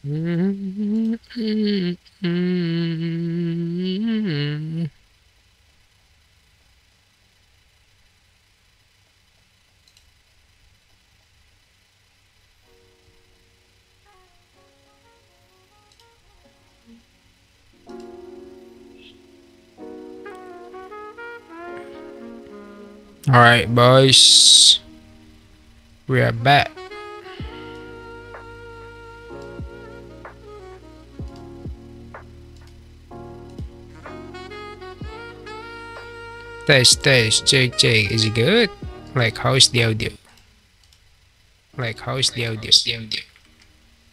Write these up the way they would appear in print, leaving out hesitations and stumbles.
All right, boys, we are back. Test, check, is it good? Like, how is the audio?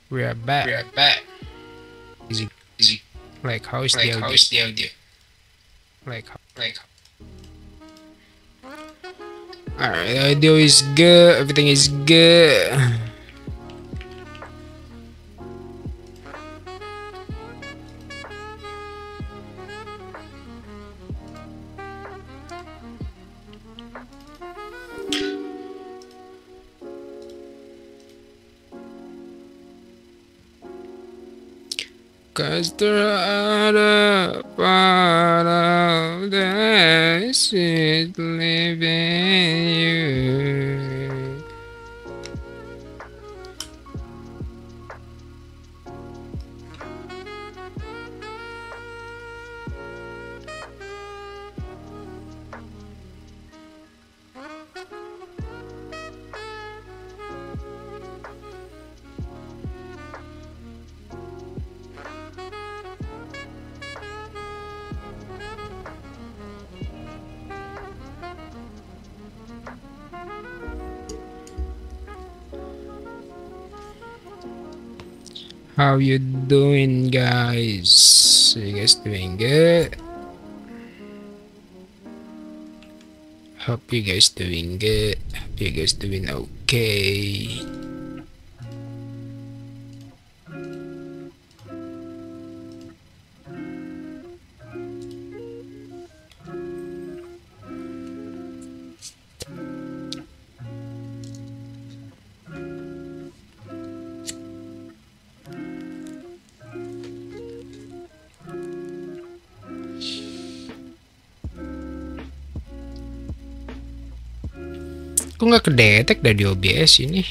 We are back. Is it like, how is the audio? Like, alright, the audio is good, everything is good. Cause there are a part of this is living you. How you doing, guys? You guys doing good? Hope you guys doing good. Hope you guys doing okay. Kok nggak kedetek dari OBS ini?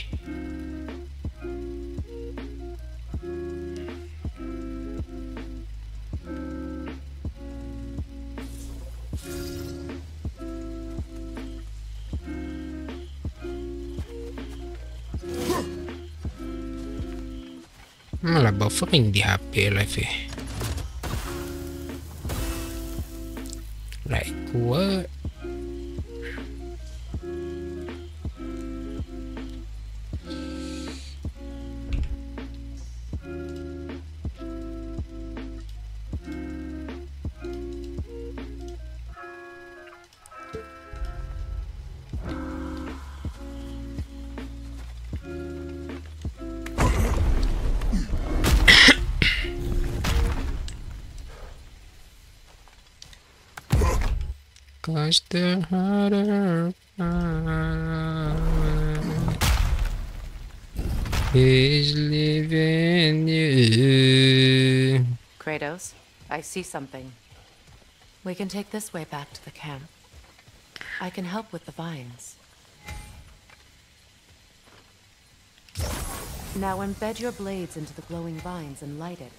Malah buffering di HP live ya. Like what? Cause the harder is living you. Kratos, I see something. We can take this way back to the camp. I can help with the vines. Now embed your blades into the glowing vines and light it.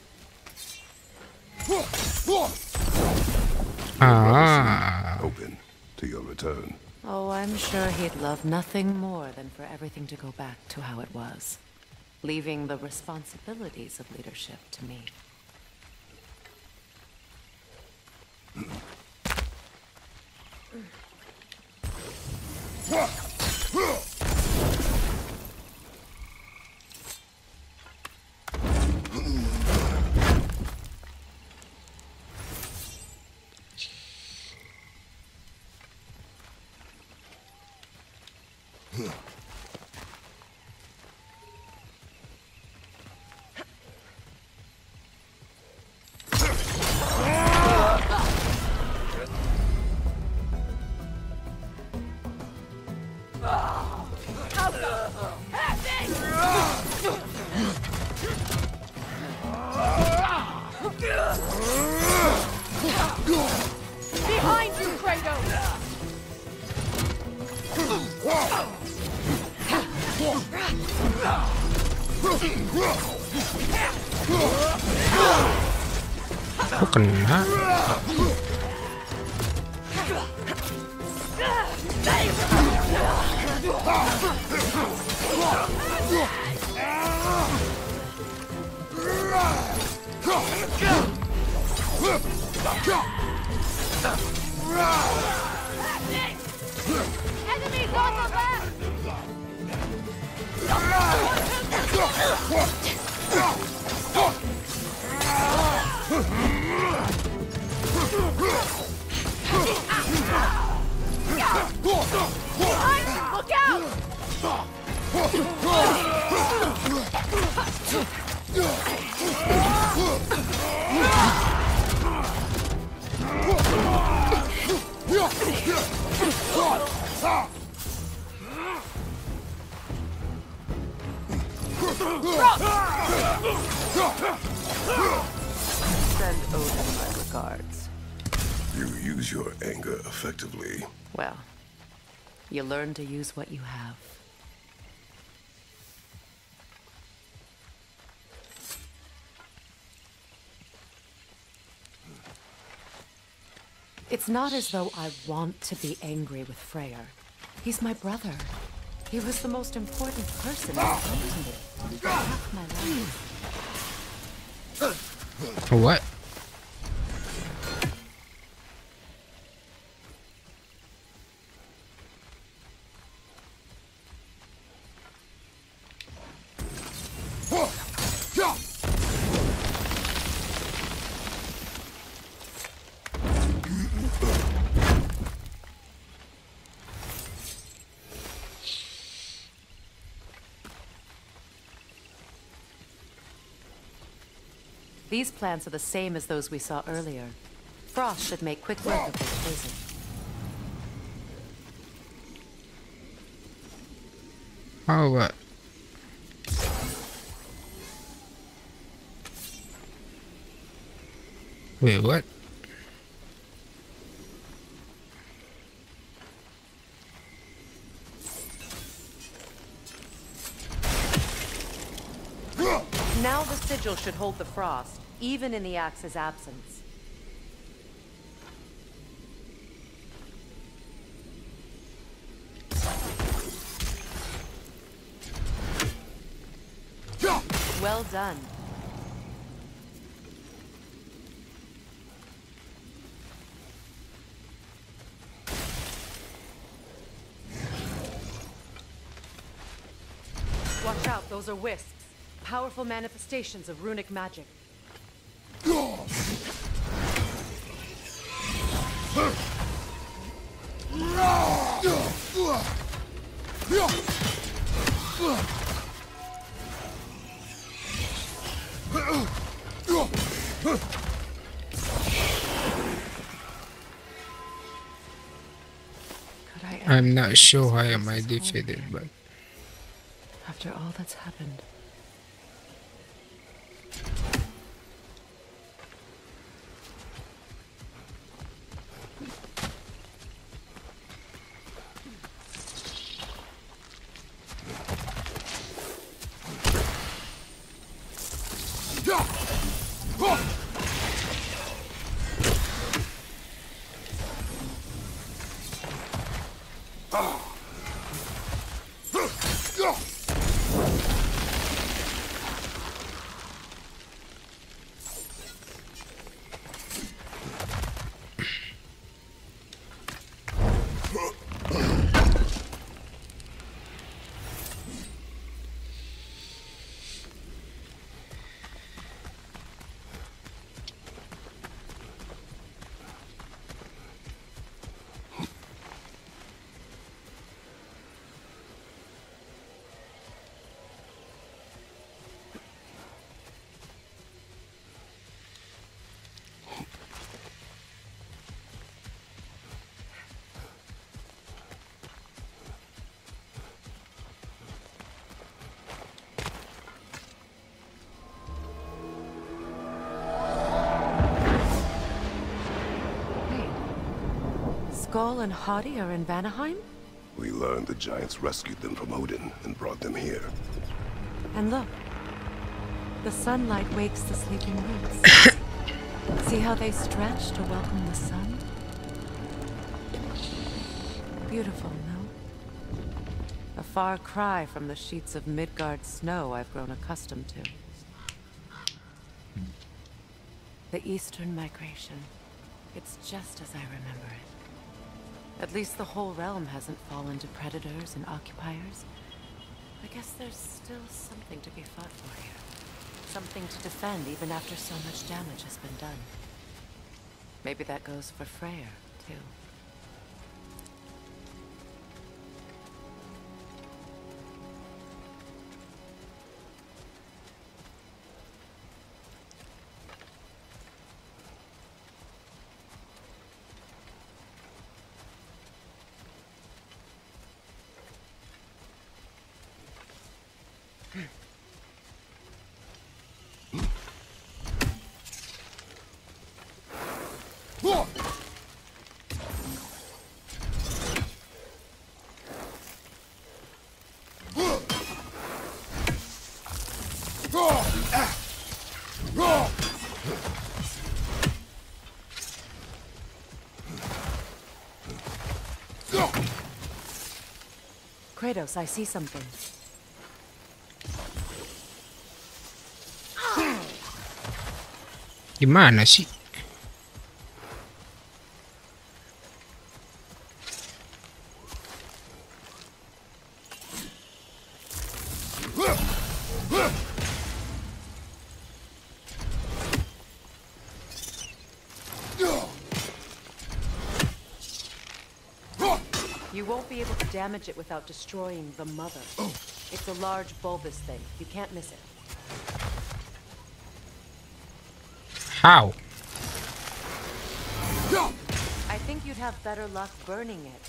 Open to your return. Oh, I'm sure he'd love nothing more than for everything to go back to how it was, leaving the responsibilities of leadership to me. Kok kena? Enemies on the left! Look out! Send Odin my regards. You use your anger effectively. Well, you learn to use what you have. It's not as though I want to be angry with Freyr. He's my brother. He was the most important person in the company for half my life. What? These plants are the same as those we saw earlier. Frost should make quick work of this poison. Oh, what? Wait, what? Now the sigil should hold the frost, even in the axe's absence. Well done. Watch out, those are wisps. Powerful manifestations of runic magic. I'm not sure how am I defeated, but after all that's happened. Skull and Hottie are in Vanaheim? We learned the giants rescued them from Odin and brought them here. And look, the sunlight wakes the sleeping roots. See how they stretch to welcome the sun? Beautiful, no? A far cry from the sheets of Midgard snow I've grown accustomed to. The Eastern Migration. It's just as I remember it. At least the whole realm hasn't fallen to predators and occupiers. I guess there's still something to be fought for here. Something to defend even after so much damage has been done. Maybe that goes for Freyr, too. Kratos, I see something. Gimana sih? You won't be able to damage it without destroying the mother. It's a large bulbous thing. You can't miss it. How? I think you'd have better luck burning it.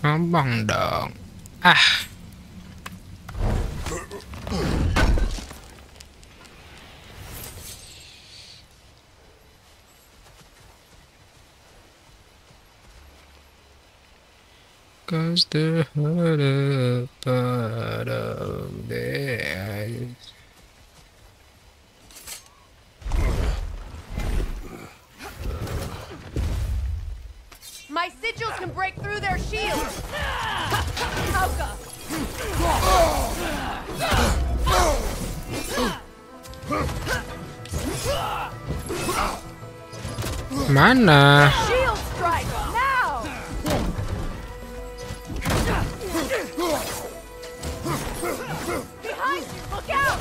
Ngomong dong. Ah. Cause the harder part of the eyes. My sigils can break through their shields! Hauka! Mana? Shield strike! Now! Behind you! Look out!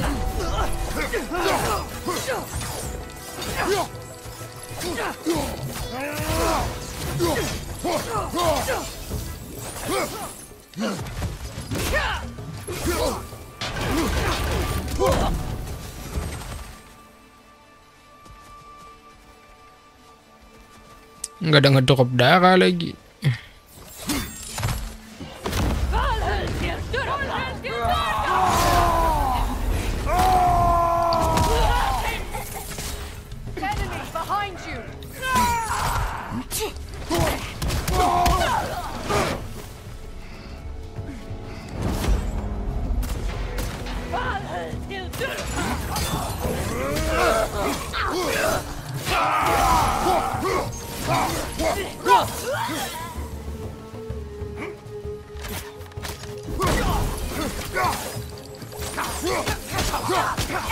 Nggak ada ngedrop darah lagi. Enemy behind you!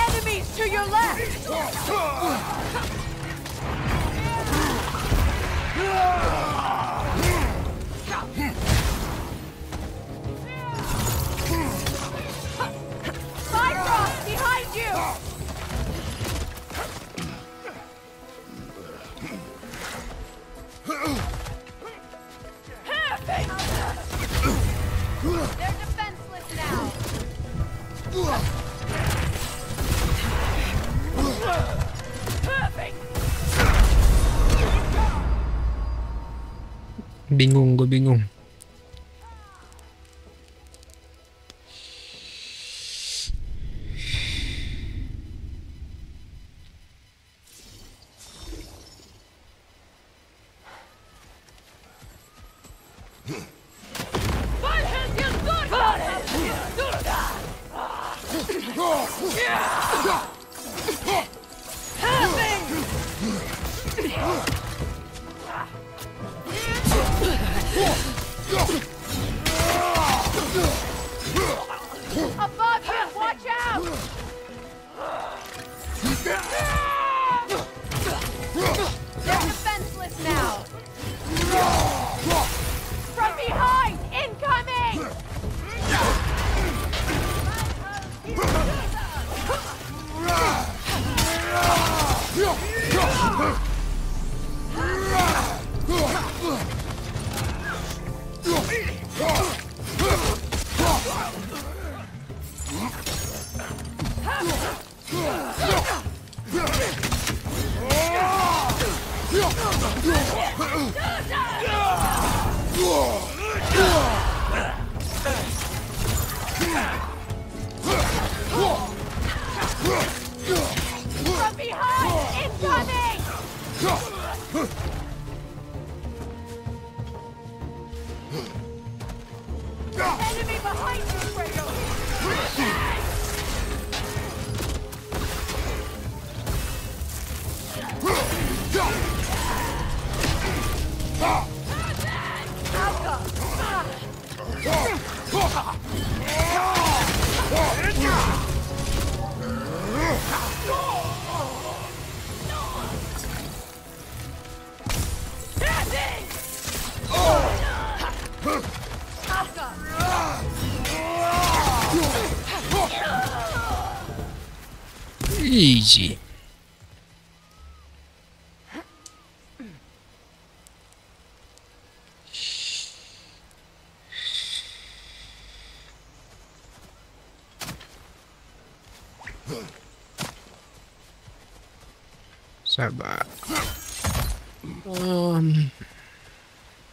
Enemies to your left! Bifrost behind you! They're defenseless now! Perfect! Bingung, gue bingung. From behind! Incoming! Enemy behind you, Kratos! Easy. Sabar.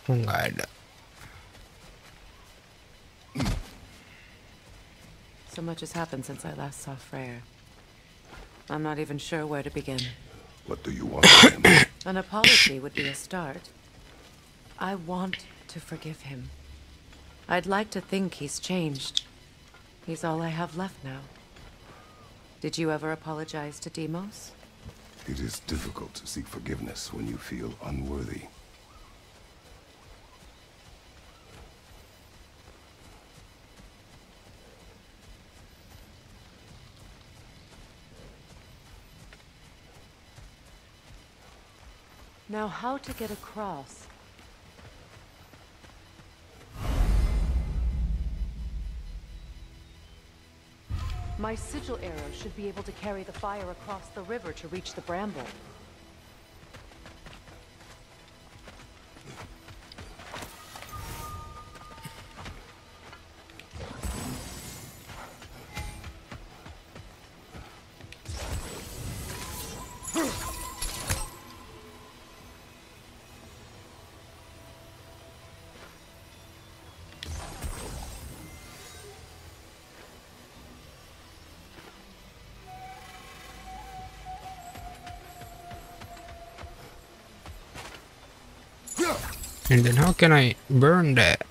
Nggak ada. So much has happened since I last saw Freyr. I'm not even sure where to begin. What do you want from him? An apology would be a start. I want to forgive him. I'd like to think he's changed. He's all I have left now. Did you ever apologize to Deimos? It is difficult to seek forgiveness when you feel unworthy. Now, how to get across? My sigil arrow should be able to carry the fire across the river to reach the bramble. And then how can I burn that?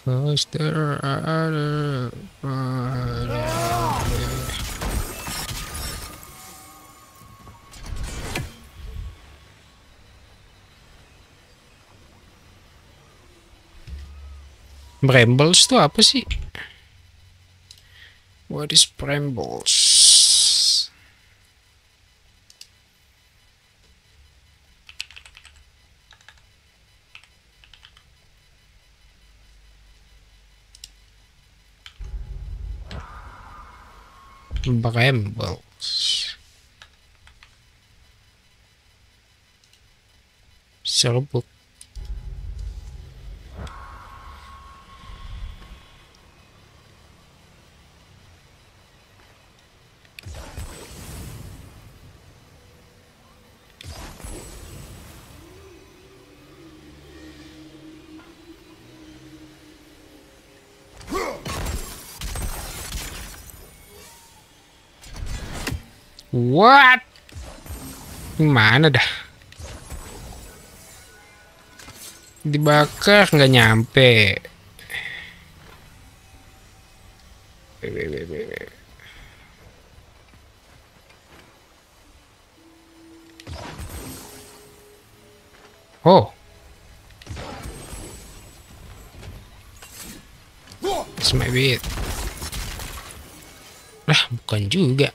Cause there are other Brambles tuh apa sih? What is Brambles? Brambles. Serbuk. What? Gimana dah? Dibakar nggak nyampe. Oh. This might be it. Lah, bukan juga.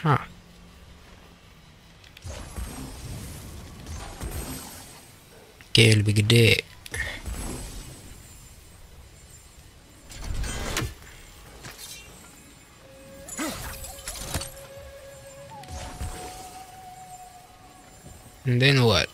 Hah. Oke, lebih gede. And then what?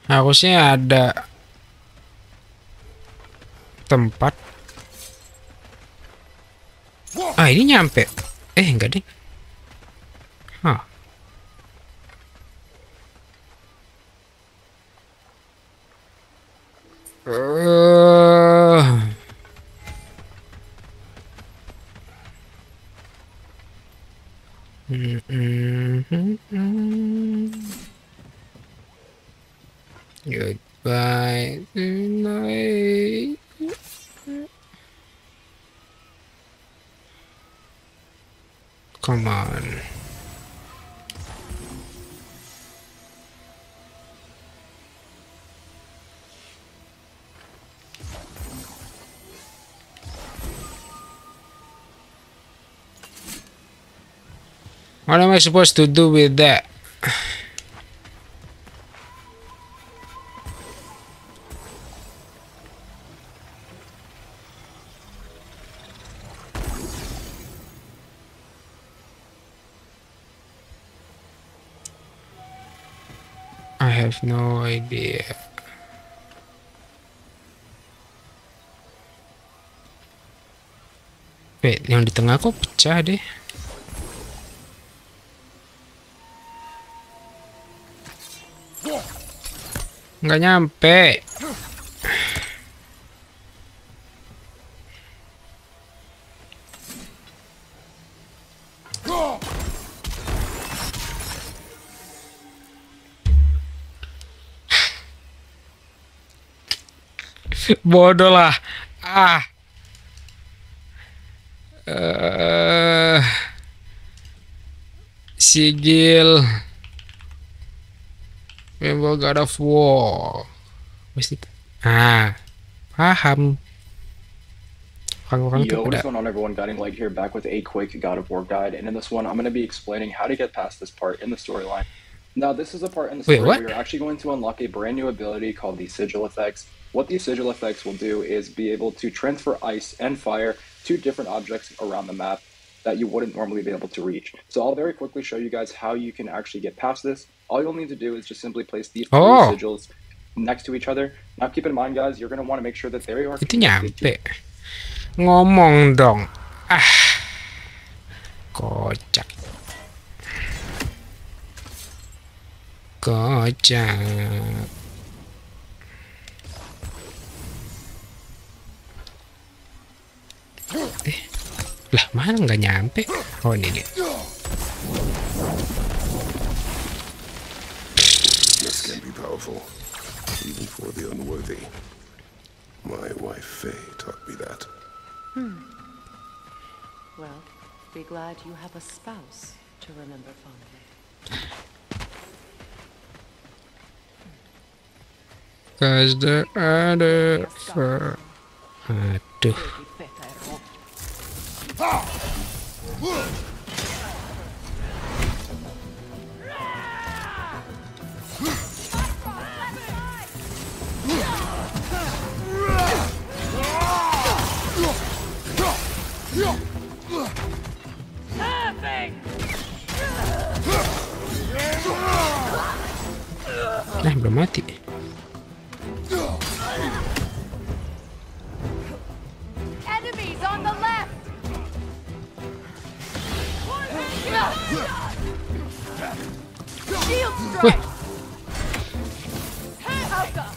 Harusnya ada tempat. Ah, ini nyampe. Enggak deh. Hah. Goodbye tonight. Come on. What am I supposed to do with that? I have no idea. Wait, yang di tengah kok pecah deh. Nggak nyampe. Bodoh lah. Sigil Member God of War. Paham. Yo, what's going on everyone? Guiding Leg here, back with a quick God of War guide, and in this one I'm going to be explaining how to get past this part in the storyline. Now this is a part in the story where you're actually going to unlock a brand new ability called the Sigil Effects. What these Sigil Effects will do is be able to transfer ice and fire to different objects around the map that you wouldn't normally be able to reach. So I'll very quickly show you guys how you can actually get past this. All you'll need to do is just simply place these three sigils next to each other. Now keep in mind guys, you're going to want to make sure that they are connected. Ngomong dong. Kocak. Kocak. Lah, mana nggak nyampe? Oh, ini dia. This can be powerful, even for the unworthy. My wife Faye taught me that. Well, be glad you have a spouse to remember fondly. Cause the other for... Aduh. Nah, belum mati. Enemies on the left. Shield Wih, strike. Alpha.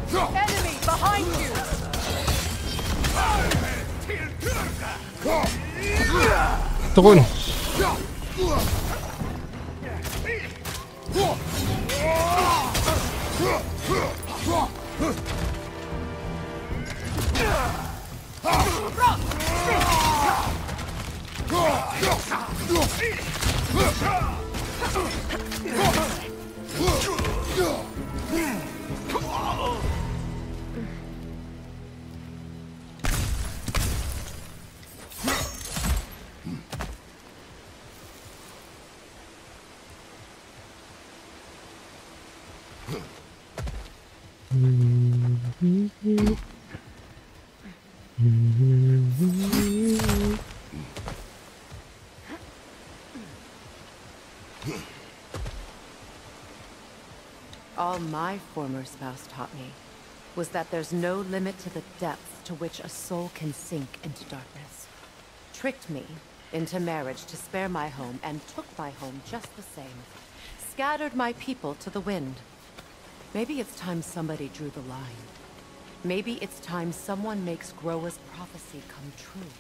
Enemy behind you. turun. All my former spouse taught me was that there's no limit to the depths to which a soul can sink into darkness. Tricked me into marriage to spare my home and took my home just the same. Scattered my people to the wind. Maybe it's time somebody drew the line. Maybe it's time someone makes Groa's prophecy come true.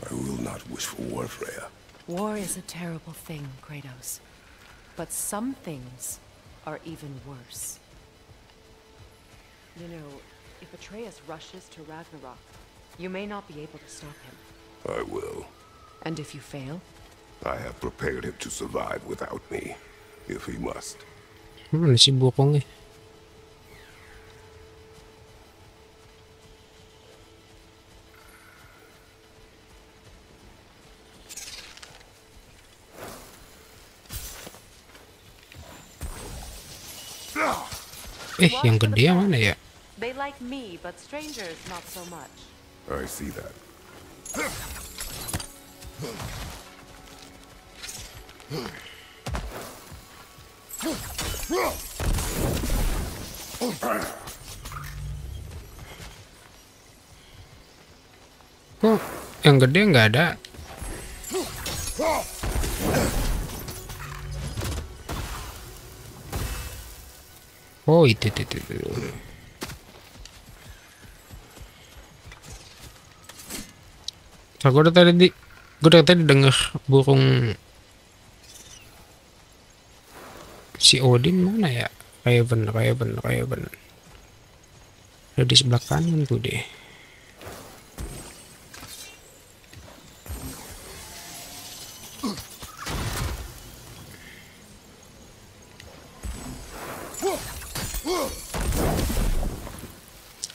I will not wish for war, Freya. War is a terrible thing, Kratos. But some things are even worse. You know, if Atreus rushes to Ragnarok, you may not be able to stop him. I will. And if you fail? I have prepared him to survive without me, if he must. Si Bokong eh. Yang gede mana ya? They like me, but strangers not so much. I see that. Kok yang gede nggak ada? Oh itu. Gue udah tadi denger burung si Odin mana ya? Raven. Ada di sebelah kanan tuh deh.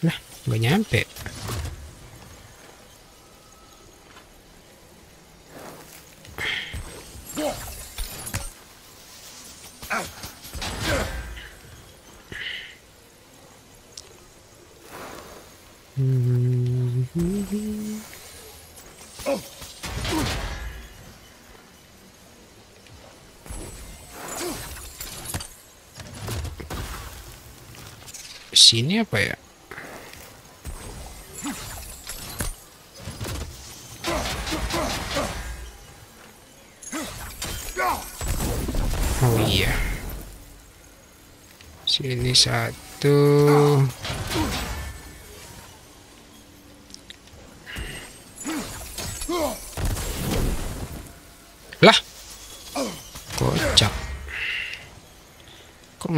Nah, nggak nyampe. Sini apa ya? Oh iya. Sini satu. Lah. Kocak. Kok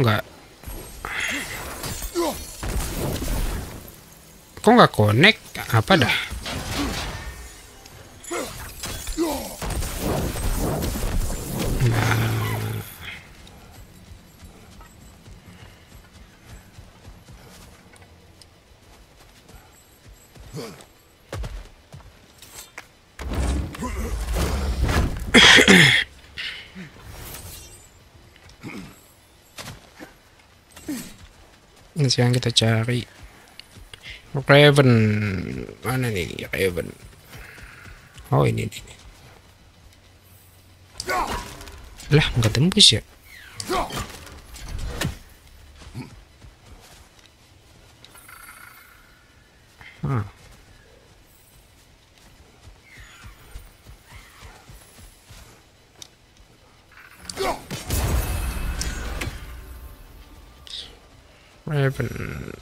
nggak connect? Apa dah? Nah, sekarang kita cari Raven. Mana nih Raven? Oh ini. Lah nggak tembus ya? Raven.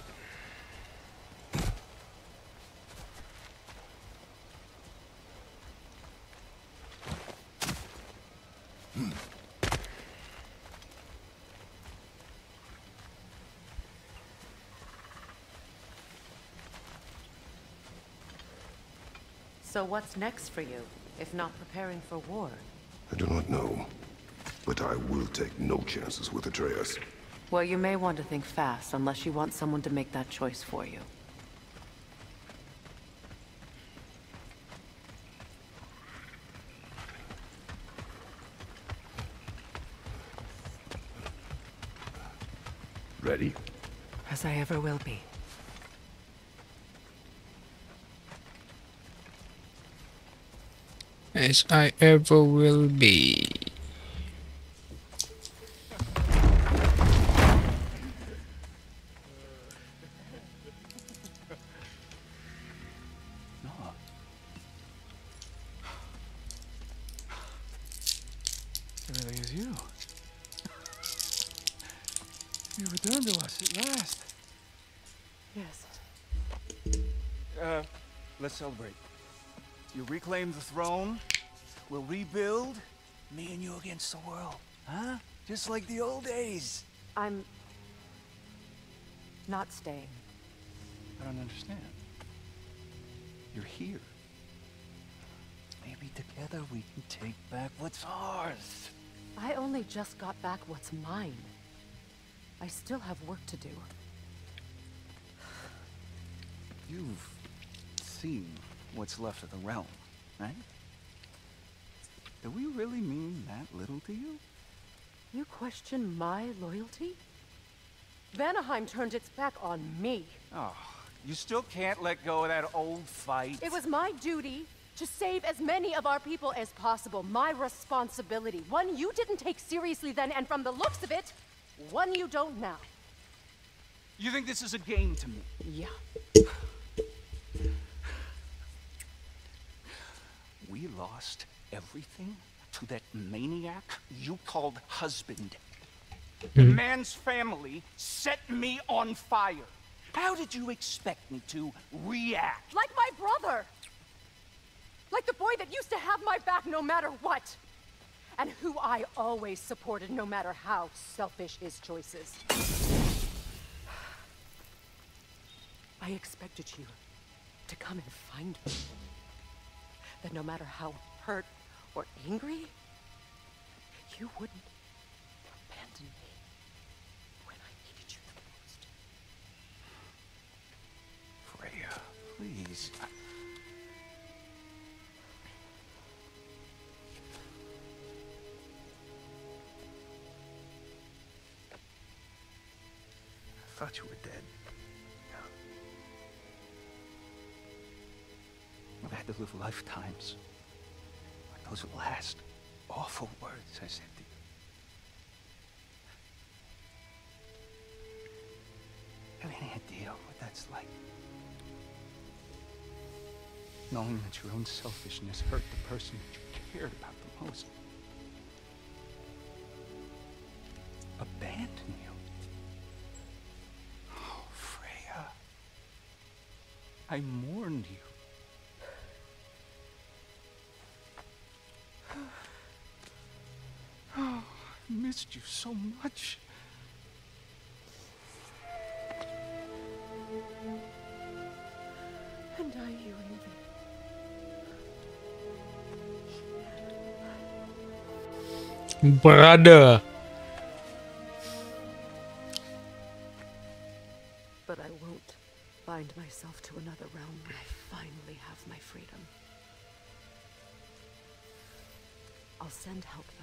So what's next for you, if not preparing for war? I do not know, but I will take no chances with Atreus. Well, you may want to think fast, unless you want someone to make that choice for you. Ready? As I ever will be. As I ever will be. It really is you. You returned to us at last. Yes. Let's celebrate. You reclaim the throne, we'll rebuild, me and you against the world, huh? Just like the old days. I'm not staying. I don't understand. You're here. Maybe together we can take back what's ours. I only just got back what's mine. I still have work to do. You've seen what's left of the realm, right? Do we really mean that little to you? You question my loyalty? Vanaheim turned its back on me. Oh, you still can't let go of that old fight. It was my duty to save as many of our people as possible. My responsibility. One you didn't take seriously then, and from the looks of it, one you don't now. You think this is a game to me? Yeah. We lost everything to that maniac you called husband. The man's family set me on fire. How did you expect me to react? Like my brother! Like the boy that used to have my back no matter what! And who I always supported no matter how selfish his choices. I expected you to come and find me. That no matter how hurt or angry, you wouldn't abandon me when I needed you the most. Freya, please. I thought you were dead. I've had to live lifetimes. Like those last awful words I said to you. Have any idea what that's like? Knowing that your own selfishness hurt the person that you cared about the most. Abandon you. Oh, Freya. I mourned you. Oh, I missed you so much. And I you envy. Brother. But I won't bind myself to another realm when I finally have my freedom. I'll send help, though.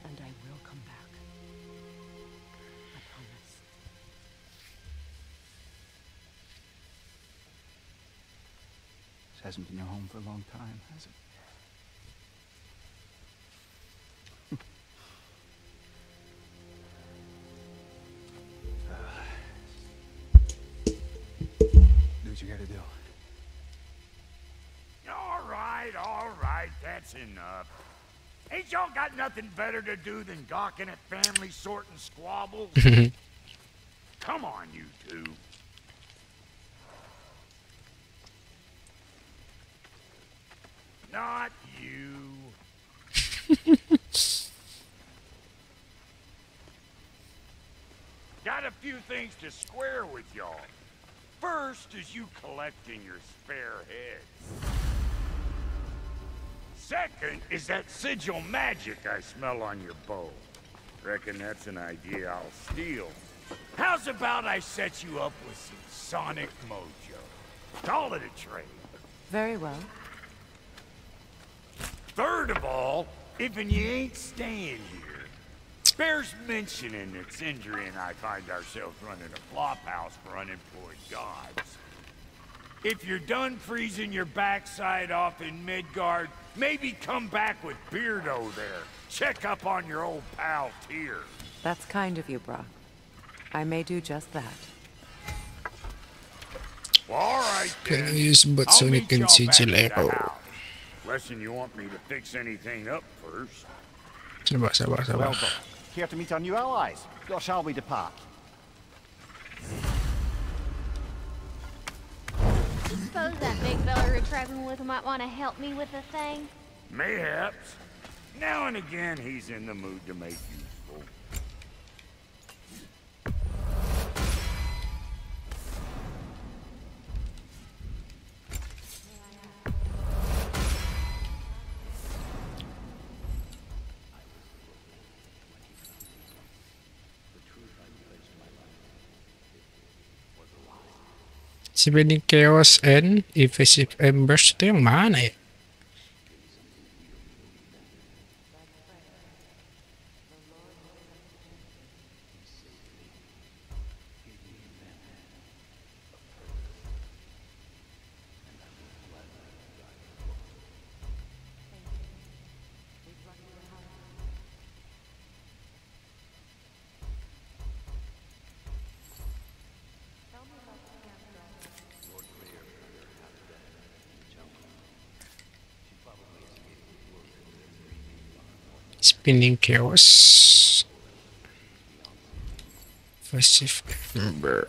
And I will come back. I promise. This hasn't been your home for a long time, has it? Do what you gotta do. All right, that's enough. Ain't y'all got nothing better to do than gawking at family sorting squabbles? Come on, you two. Not you. Got a few things to square with y'all. First is you collecting your spare heads. Second is that sigil magic I smell on your bow. Reckon that's an idea I'll steal. How's about I set you up with some sonic mojo? Call it a trade. Very well. Third of all, if you ain't staying here, bears mentioning that Sindri and I find ourselves running a flop house for unemployed gods. If you're done freezing your backside off in Midgard, maybe come back with Beardo there. Check up on your old pal Tyr. That's kind of you, Brock. I may do just that. Well, all right, then. Can use both I'll Sonic meet and y'all back Sigil at the Echo. house. Unless you want me to fix anything up first. Sabar. Well done. Here to meet our new allies. Or shall we depart? Suppose that big fella we're traveling with might want to help me with a thing. Mayhaps. Now and again, he's in the mood to make useful. Spinning Chaos and Evasive Embers itu yang mana ya? Spinning Chaos, Evasive Ember.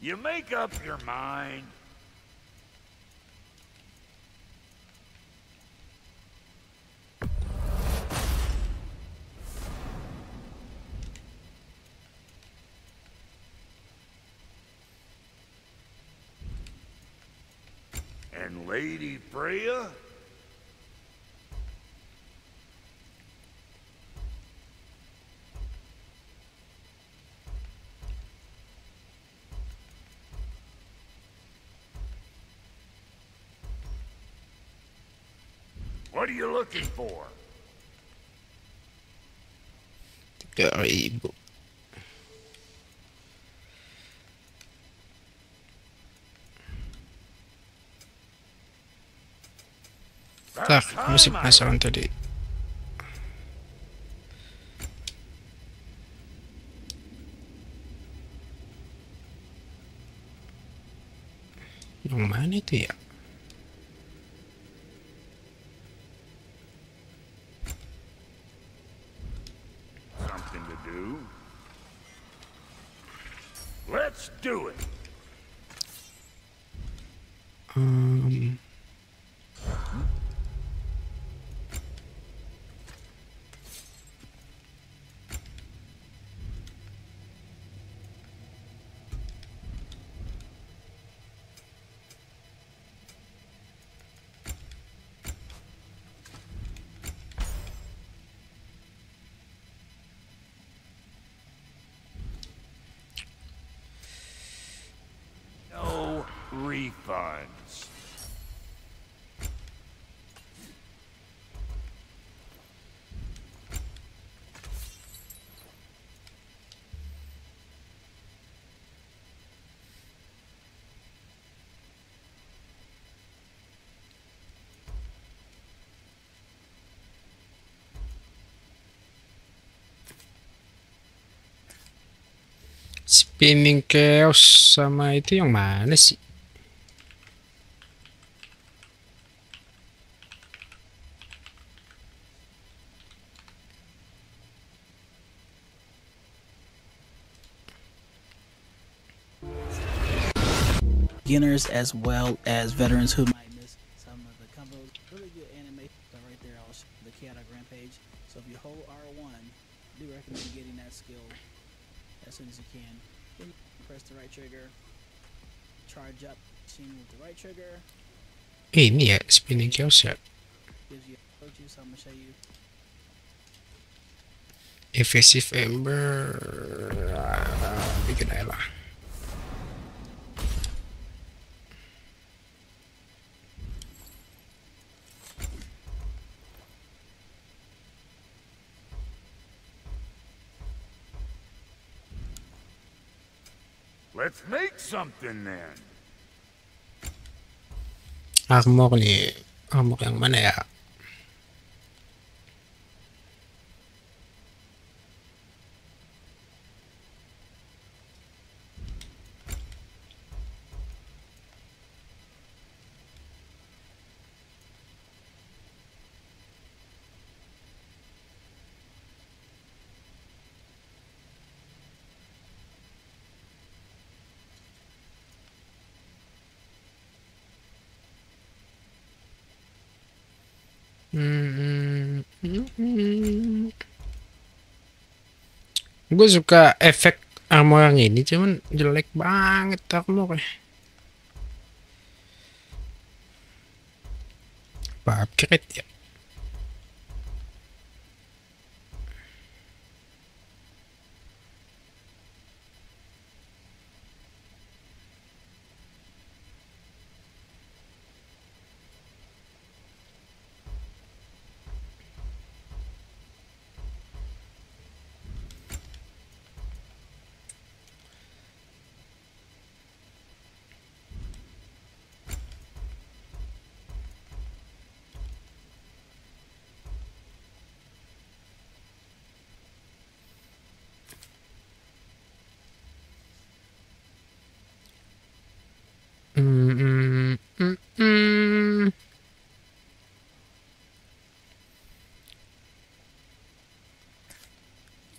You make up your mind. And Lady Freya? What are you looking for? 3.000. Tak, masih penasaran tadi. Yang mana itu ya? Something to do? No refunds. Spinning chaos sama itu yang mana sih? Beginners as well as veterans who might miss some of the combos. Really good animation right there. I'll show the chaotic rampage. So if you hold R1, I do recommend getting that skill as soon as you can. Then you press the right trigger, charge up machine with the right trigger. Ini ya spinning chaos ya. Gives you approaches. So I'm gonna show you. Evasive Ember, bikin aja lah. Let's make something then. Armor nih, armor yang mana ya? Gue suka efek armor yang ini, cuman jelek banget armor. Apa upgrade ya?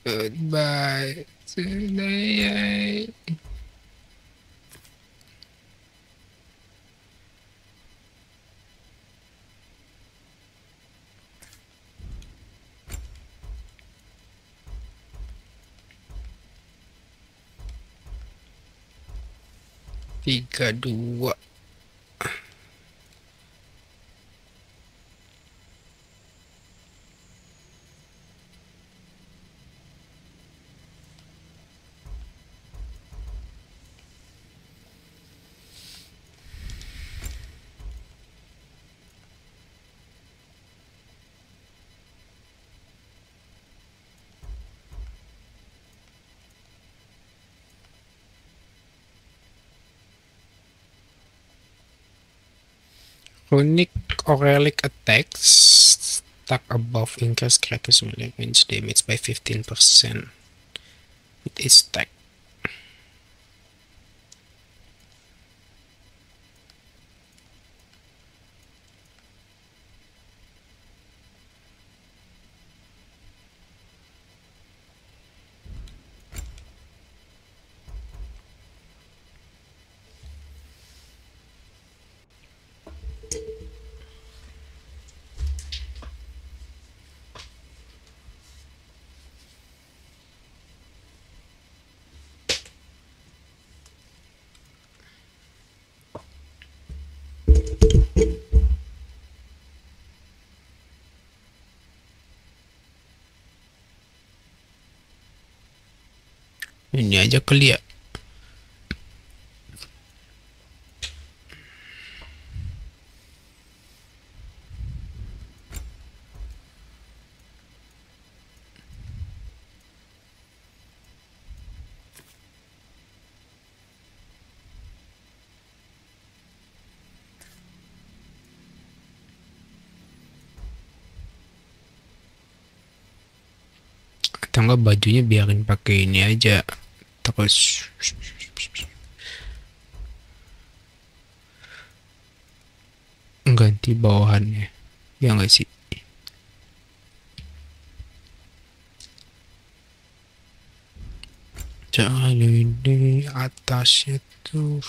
Goodbye today. Tiga dua. Runic or relic attacks stack above increase crackers melee range damage by 15%. It is stack. Ini aja kali ya. Atau enggak bajunya biarin pakai ini aja. Terus ganti bawahannya. Ya enggak sih? Jangan ini atasnya tuh.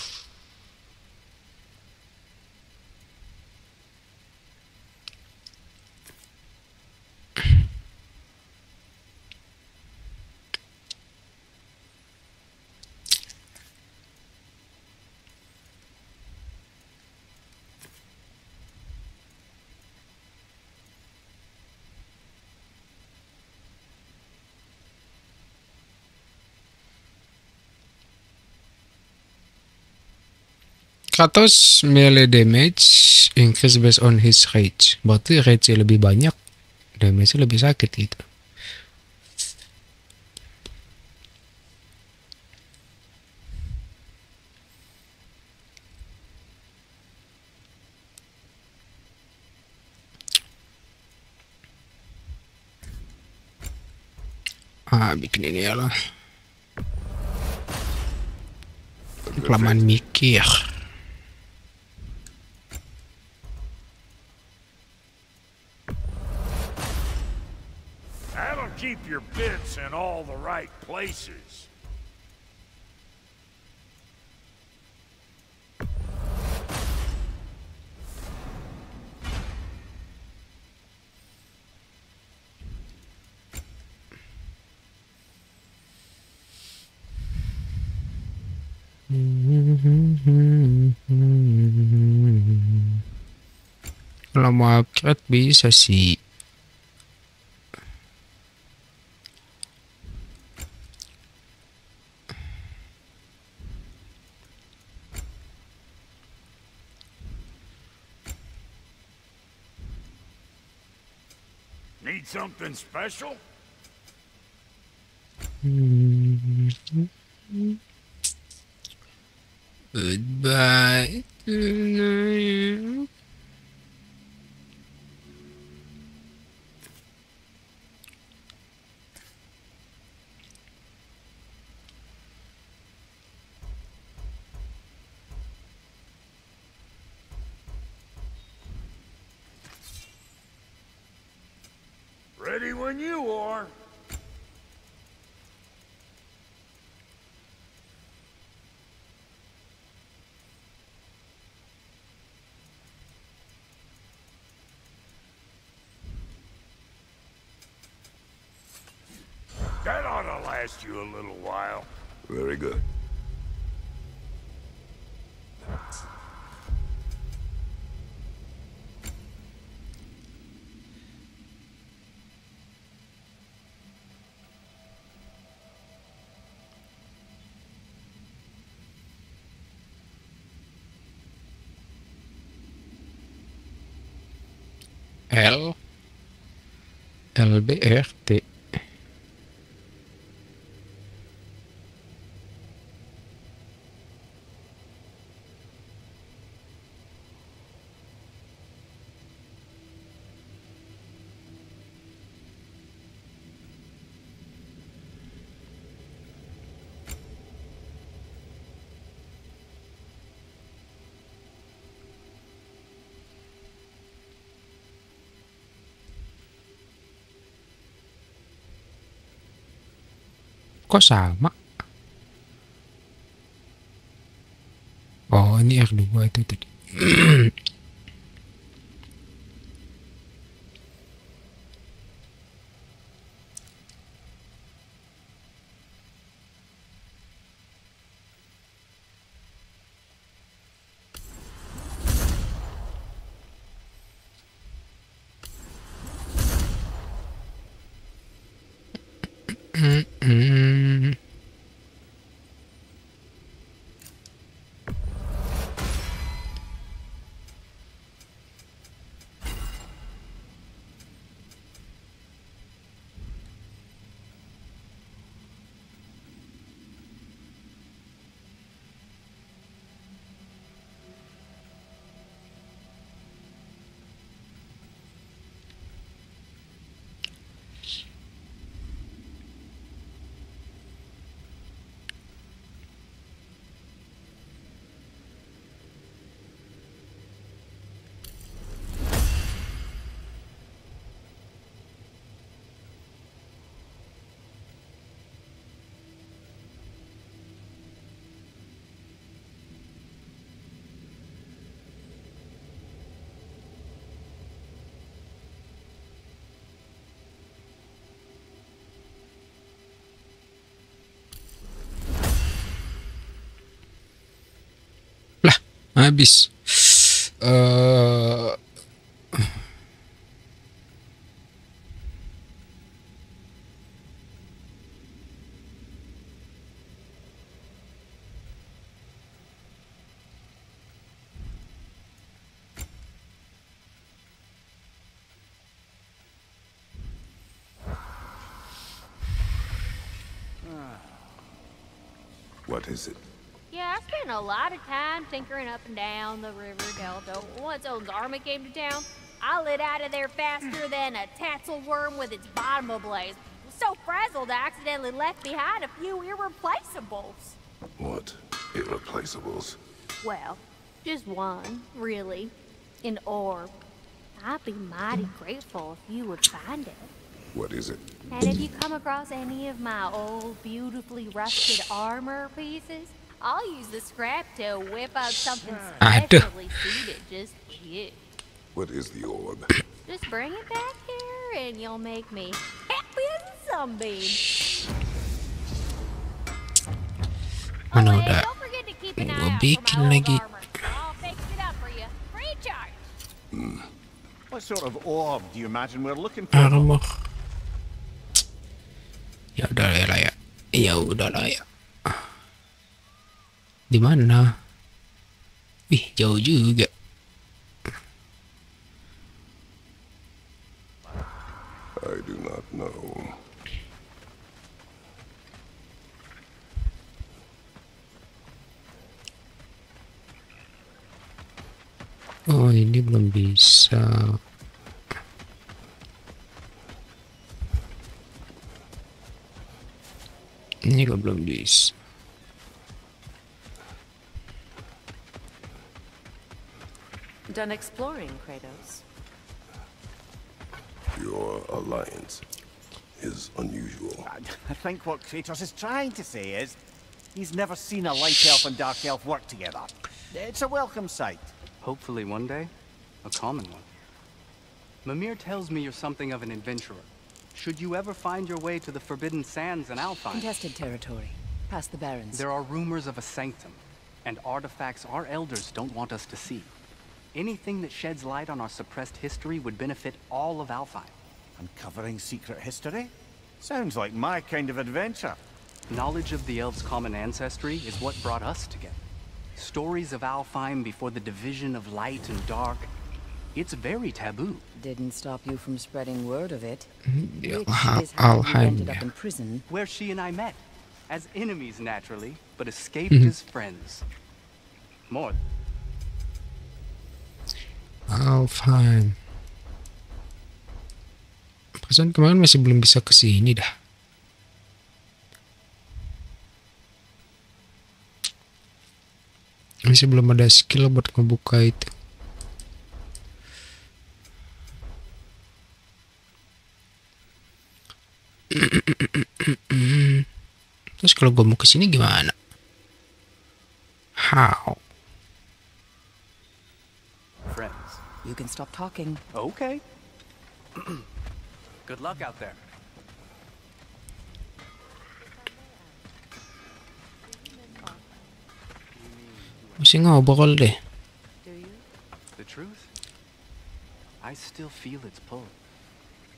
Kratos melee damage increase based on his rage. Berarti rage-nya lebih banyak, damage-nya lebih sakit gitu. Bikin ini ya lah. Kelamaan mikir. Keep your bits in all the right places. Kalau mau upgrade bisa sih. Need something special? Goodbye. Ready when you are. That ought to last you a little while. Very good. LBRT. Kok sama? Oh, ini R2 itu tadi. Lah, habis. What is it? Yeah, I spent a lot of time tinkering up and down the river delta. Once Owen's army came to town, I lit out of there faster than a tassel worm with its bottom ablaze. So frazzled, I accidentally left behind a few irreplaceables. What? Irreplaceables? Well, just one, really. An orb. I'd be mighty grateful if you would find it. What is it? And if you come across any of my old, beautifully rusted armor pieces, I'll use the scrap to whip up something specially suited just for you. What is the orb? Just bring it back here and you'll make me happy as a sunbeam. Mana and udah don't forget to keep an eye gua out bikin for my old lagi. armor. I'll fix it up for you. Free charge. What sort of orb do you imagine we're looking for? Armor. Ya udah lah ya. Ya udah lah ya. Di mana? Wih, jauh juga. I do not know. Oh, ini belum bisa. Ini juga belum bisa. Done exploring, Kratos? Your alliance is unusual. I think what Kratos is trying to say is he's never seen a light elf and dark elf work together. It's a welcome sight. Hopefully one day, a common one. Mimir tells me you're something of an adventurer. Should you ever find your way to the Forbidden Sands in Alfheim... Contested territory. Past the Barrens. There are rumors of a sanctum, and artifacts our elders don't want us to see. Anything that sheds light on our suppressed history would benefit all of Alfheim. Uncovering secret history? Sounds like my kind of adventure. Knowledge of the elves' common ancestry is what brought us together. Stories of Alfheim before the division of light and dark. It's very taboo. Didn't stop you from spreading word of it. Ya, Which is how you Alfheim ended up ya. in prison. Where she and I met. As enemies, naturally, but escaped as friends. More. Alfheim. Perasaan kemarin masih belum bisa ke sini dah. Masih belum ada skill buat ngebuka itu. Terus kalau gue mau ke sini gimana? How? Friends. You can stop talking. Okay. Good luck out there. Mesti ngobrol deh. The truth? I still feel its pull.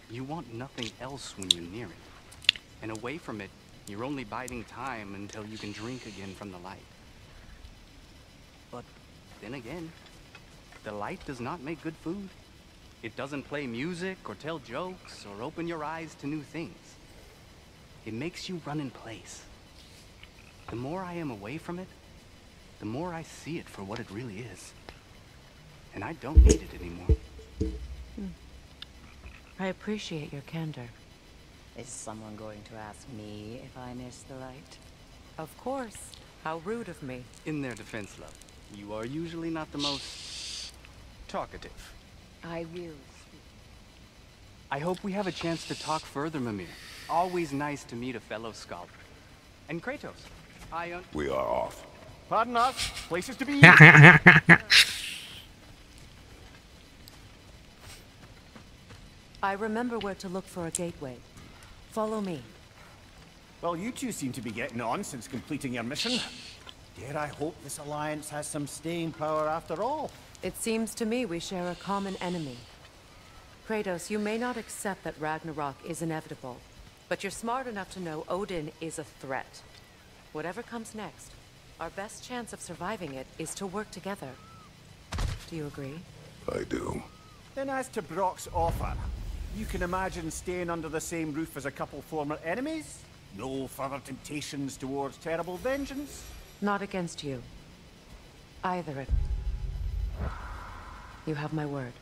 You want nothing else when you're near it. And away from it, you're only biding time until you can drink again from the light. But then again, the light does not make good food. It doesn't play music or tell jokes or open your eyes to new things. It makes you run in place. The more I am away from it, the more I see it for what it really is. And I don't need it anymore. I appreciate your candor. Is someone going to ask me if I miss the light? Of course. How rude of me. In their defense, love, you are usually not the most talkative. I will speak. I hope we have a chance to talk further, Mimir. Always nice to meet a fellow scholar. And Kratos, We are off. Pardon us. Places to be. I remember where to look for a gateway. Follow me. Well, you two seem to be getting on since completing your mission. Dare I hope this alliance has some staying power after all? It seems to me we share a common enemy. Kratos, you may not accept that Ragnarok is inevitable, but you're smart enough to know Odin is a threat. Whatever comes next, our best chance of surviving it is to work together. Do you agree? I do. Then as to Brock's offer, you can imagine staying under the same roof as a couple former enemies? No further temptations towards terrible vengeance? Not against you. Either. You have my word.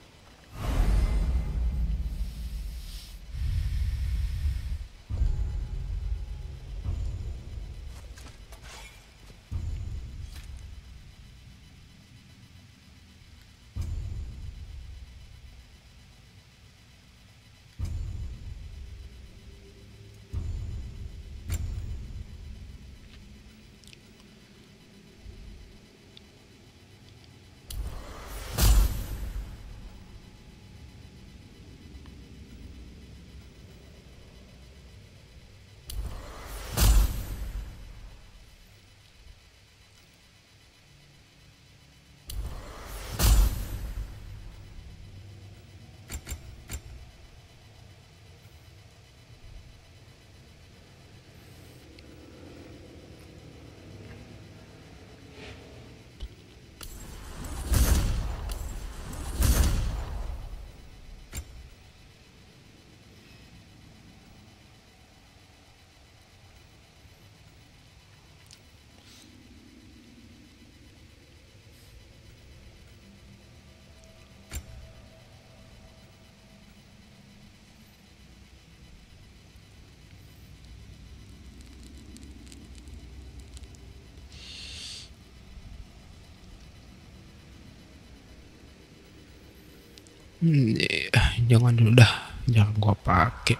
Jangan dulu dah, jangan gua pakai.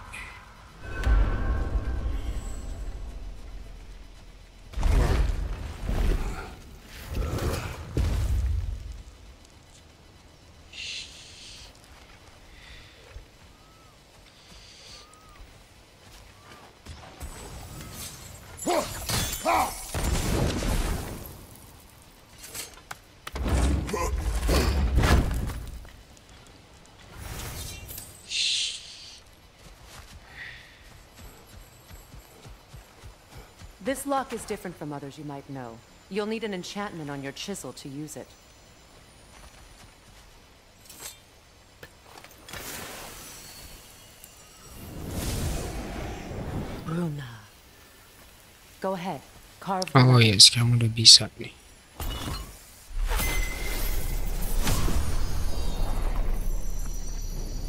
This lock is different from others you might know. You'll need an enchantment on your chisel to use it. Bruna. Go ahead. Carve. Oh iya, sekarang udah bisa nih.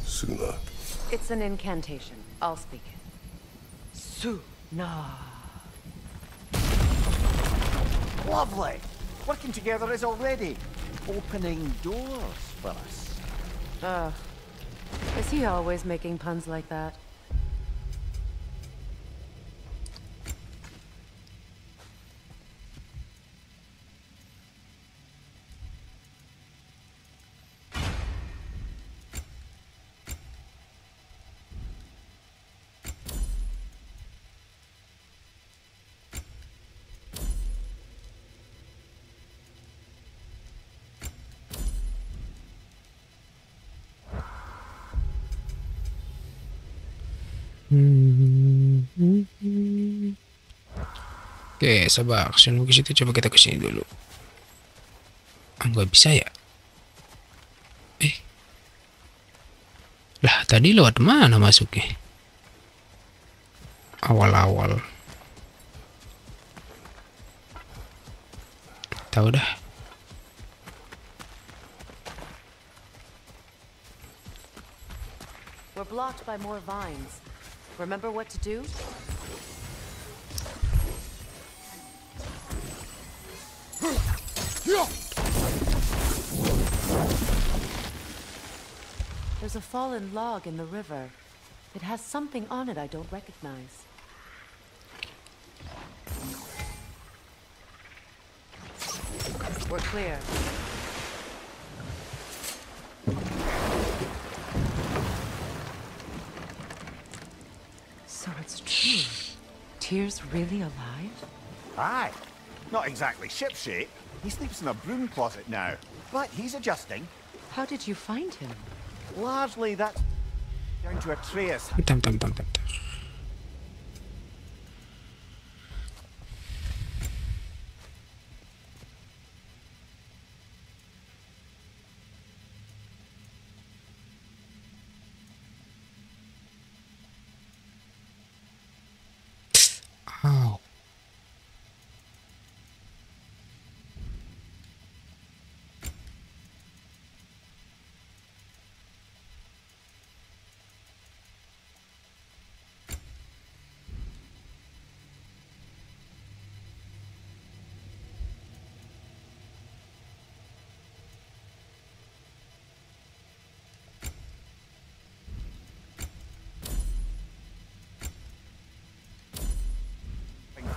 Suna. It's an incantation. I'll speak it. Suna. Lovely! Working together is already opening doors for us. Is he always making puns like that? Oke, sabar. Sebelum ke situ coba kita kesini dulu. Nggak bisa ya? Lah, tadi lewat mana masuknya? Awal-awal. Tahu dah. We're blocked by more vines. Remember what to do? There's a fallen log in the river. It has something on it I don't recognize. We're clear. So it's true. Tyr's really alive? Aye. Not exactly shipshape. He sleeps in a broom closet now. But he's adjusting. How did you find him? Largely that's down to Atreus. Bentar. Ow.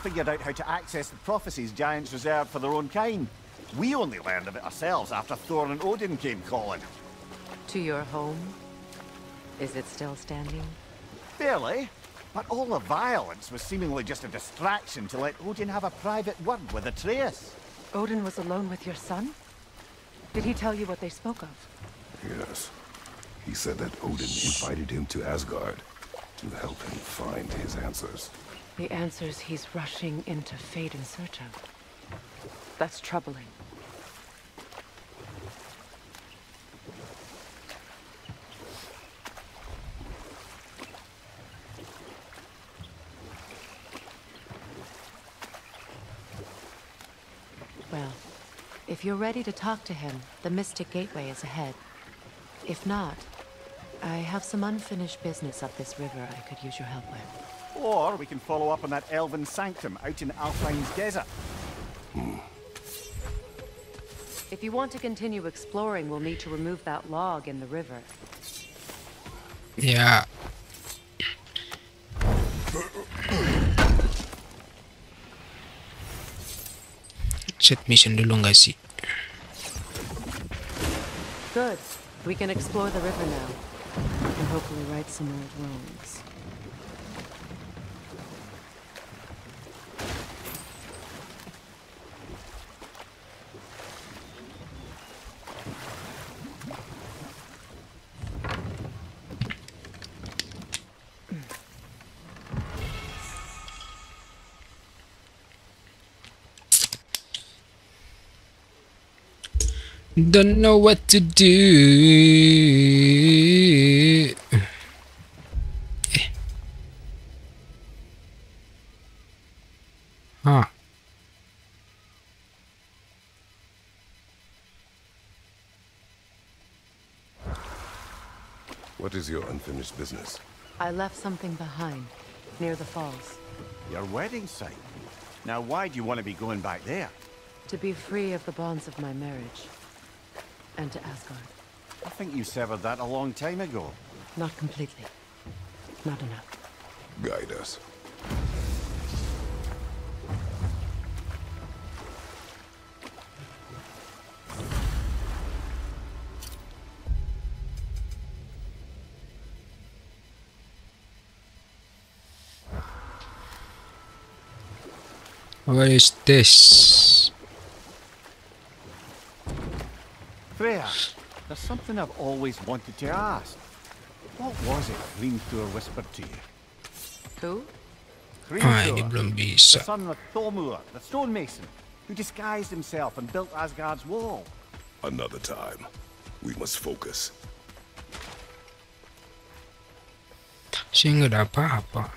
Figured out how to access the prophecies giants reserved for their own kind. We only learned of it ourselves after Thor and Odin came calling. To your home? Is it still standing? Barely. But all the violence was seemingly just a distraction to let Odin have a private word with Atreus. Odin was alone with your son? Did he tell you what they spoke of? Yes. He said that Odin invited him to Asgard to help him find his answers. The answers he's rushing into fate in search of. That's troubling. Well, if you're ready to talk to him, the Mystic Gateway is ahead. If not, I have some unfinished business up this river I could use your help with. Or we can follow up on that elven sanctum out in Alpine's desert. If you want to continue exploring, we'll need to remove that log in the river. Ya. Set mission dulu nggak sih? Good. We can explore the river now. And hopefully right some old wrongs. Don't know what to do. Huh. What is your unfinished business? I left something behind, near the falls. Your wedding site. Now why do you want to be going back there? To be free of the bonds of my marriage. And to Asgard. I think you severed that a long time ago. Not completely. Not enough. Guide us. What is this? Freya, there's something I've always wanted to ask. What was it Green Thor whispered to you? Who? ini belum bisa. The son of Thormur, the stonemason, who disguised himself and built Asgard's wall. Another time. We must focus. Sih nggak ada apa-apa.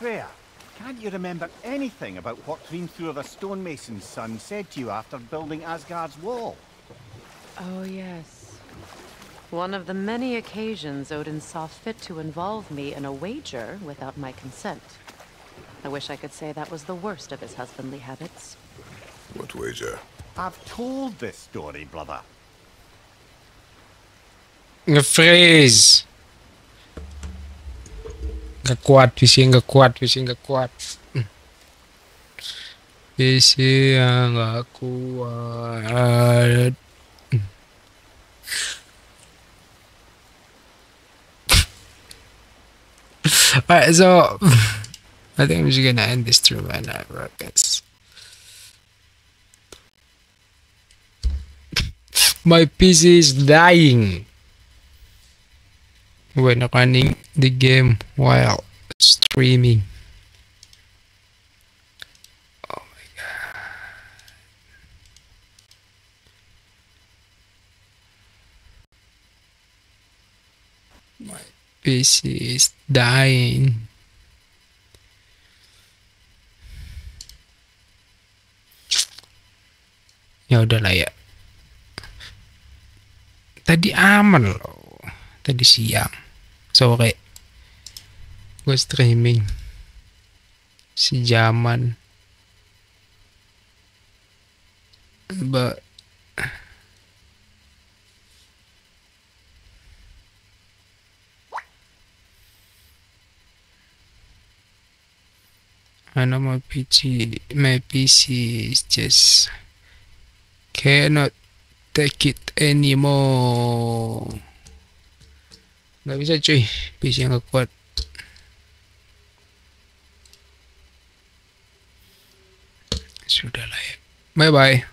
Freya, can't you remember anything about what Hrimthur the stonemason's son said to you after building Asgard's wall? Oh, yes. One of the many occasions Odin saw fit to involve me in a wager without my consent. I wish I could say that was the worst of his husbandly habits. What wager? I've told this story, brother. Nge-freeze. Gak kuat, PC gak kuat. PC yang gak kuat. Alright, so I think I'm just gonna end this stream right now, guys. My PC is dying when running the game while streaming. Oh my god. My PC is dying. Ya udahlah ya. Tadi aman loh. Tadi siang. Sore. Gue streaming. Sejaman. But I know my PC is just cannot take it anymore. Gak bisa cuy, PC yang gak kuat. Sudahlah ya. Bye bye.